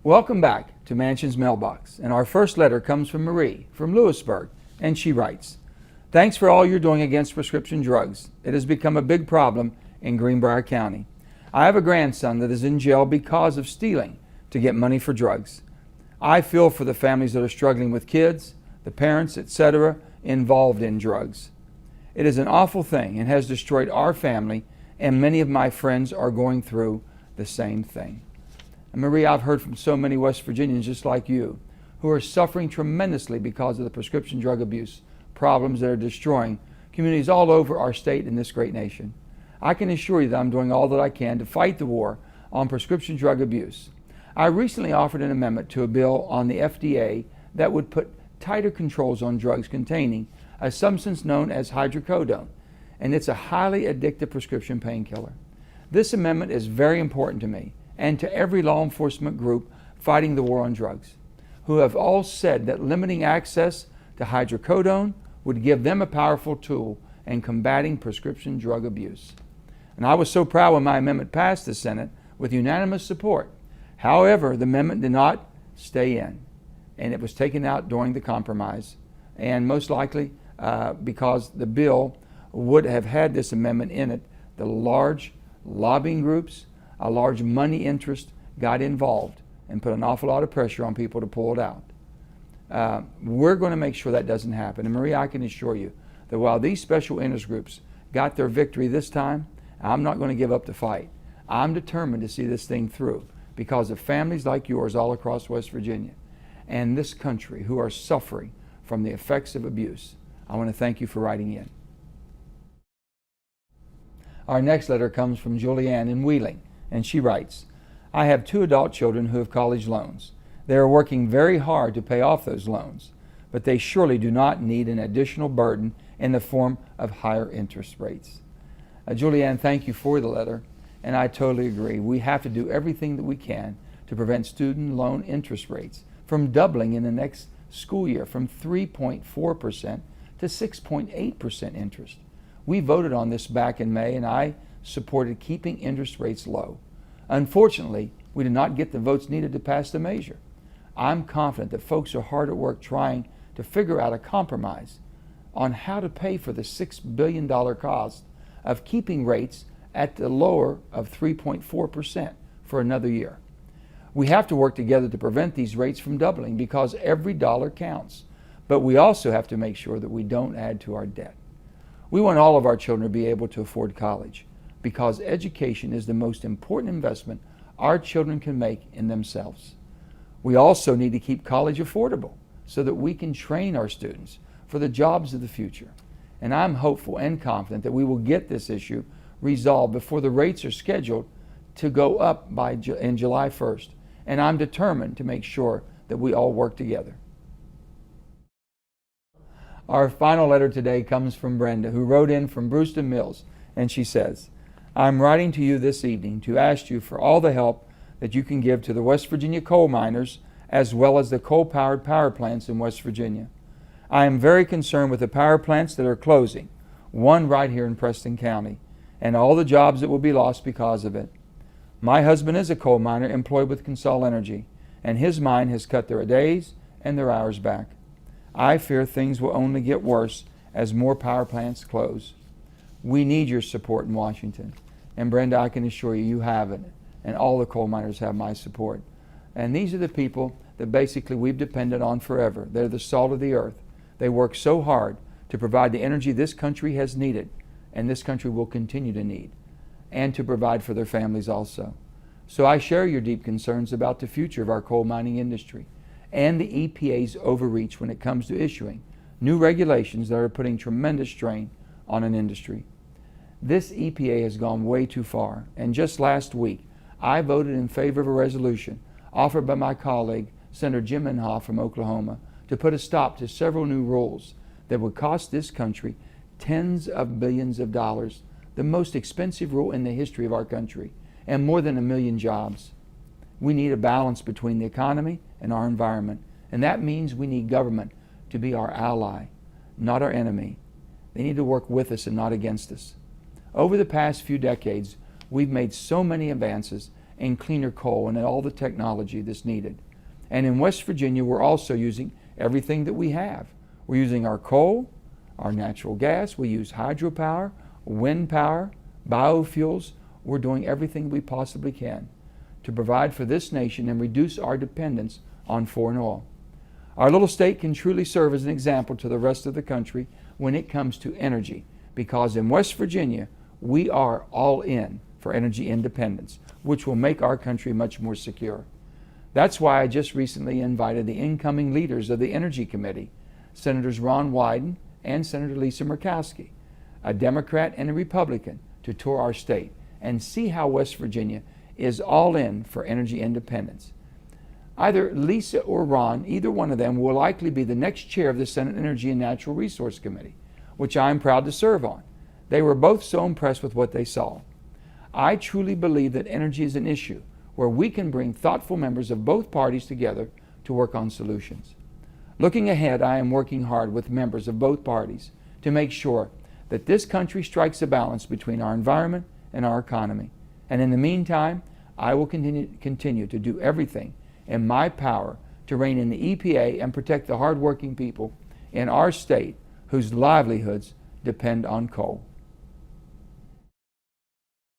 Welcome back to Manchin's Mailbox, and our first letter comes from Marie from Lewisburg, and she writes, "Thanks for all you're doing against prescription drugs. It has become a big problem in Greenbrier County. I have a grandson that is in jail because of stealing to get money for drugs. I feel for the families that are struggling with kids, the parents, etc., involved in drugs. It is an awful thing and has destroyed our family, and many of my friends are going through the same thing." And Marie, I've heard from so many West Virginians just like you who are suffering tremendously because of the prescription drug abuse problems that are destroying communities all over our state and this great nation. I can assure you that I'm doing all that I can to fight the war on prescription drug abuse. I recently offered an amendment to a bill on the FDA that would put tighter controls on drugs containing a substance known as hydrocodone, and it's a highly addictive prescription painkiller. This amendment is very important to me and to every law enforcement group fighting the war on drugs, who have all said that limiting access to hydrocodone would give them a powerful tool in combating prescription drug abuse. And I was so proud when my amendment passed the Senate with unanimous support. However, the amendment did not stay in, and it was taken out during the compromise, and most likely because the bill would have had this amendment in it, the large lobbying groups, a large money interest got involved and put an awful lot of pressure on people to pull it out. We're going to make sure that doesn't happen. And Marie, I can assure you that while these special interest groups got their victory this time, I'm not going to give up the fight. I'm determined to see this thing through because of families like yours all across West Virginia and this country who are suffering from the effects of abuse. I want to thank you for writing in. Our next letter comes from Julianne in Wheeling, and she writes, "I have 2 adult children who have college loans. They are working very hard to pay off those loans, but they surely do not need an additional burden in the form of higher interest rates." Julianne, thank you for the letter, and I totally agree. We have to do everything that we can to prevent student loan interest rates from doubling in the next school year from 3.4% to 6.8% interest. We voted on this back in May, and I supported keeping interest rates low. Unfortunately, we did not get the votes needed to pass the measure. I'm confident that folks are hard at work trying to figure out a compromise on how to pay for the $6 billion cost of keeping rates at the lower of 3.4% for another year. We have to work together to prevent these rates from doubling because every dollar counts. But we also have to make sure that we don't add to our debt. We want all of our children to be able to afford college because education is the most important investment our children can make in themselves. We also need to keep college affordable so that we can train our students for the jobs of the future. And I'm hopeful and confident that we will get this issue resolved before the rates are scheduled to go up in July 1st. And I'm determined to make sure that we all work together. Our final letter today comes from Brenda, who wrote in from Brewston Mills, and she says, "I'm writing to you this evening to ask you for all the help that you can give to the West Virginia coal miners as well as the coal-powered power plants in West Virginia. I am very concerned with the power plants that are closing, one right here in Preston County, and all the jobs that will be lost because of it. My husband is a coal miner employed with Consol Energy, and his mine has cut their days and their hours back. I fear things will only get worse as more power plants close. We need your support in Washington. And Brenda, I can assure you, you have it. And all the coal miners have my support. And these are the people that basically we've depended on forever. They're the salt of the earth. They work so hard to provide the energy this country has needed, and this country will continue to need, and to provide for their families also. So I share your deep concerns about the future of our coal mining industry and the EPA's overreach when it comes to issuing new regulations that are putting tremendous strain on an industry. This EPA has gone way too far, and just last week I voted in favor of a resolution offered by my colleague Senator Jim Inhofe from Oklahoma to put a stop to several new rules that would cost this country tens of billions of dollars, the most expensive rule in the history of our country, and more than 1 million jobs. We need a balance between the economy and our environment, and that means we need government to be our ally, not our enemy. They need to work with us and not against us. Over the past few decades, we've made so many advances in cleaner coal and in all the technology that's needed. And in West Virginia, we're also using everything that we have. We're using our coal, our natural gas, we use hydropower, wind power, biofuels. We're doing everything we possibly can to provide for this nation and reduce our dependence on foreign oil. Our little state can truly serve as an example to the rest of the country when it comes to energy, because in West Virginia, we are all in for energy independence, which will make our country much more secure. That's why I just recently invited the incoming leaders of the Energy Committee, Senators Ron Wyden and Senator Lisa Murkowski, a Democrat and a Republican, to tour our state and see how West Virginia is all in for energy independence. Either Lisa or Ron, either one of them, will likely be the next chair of the Senate Energy and Natural Resource Committee, which I am proud to serve on. They were both so impressed with what they saw. I truly believe that energy is an issue where we can bring thoughtful members of both parties together to work on solutions. Looking ahead, I am working hard with members of both parties to make sure that this country strikes a balance between our environment and our economy. And in the meantime, I will continue to do everything in my power to rein in the EPA and protect the hardworking people in our state whose livelihoods depend on coal.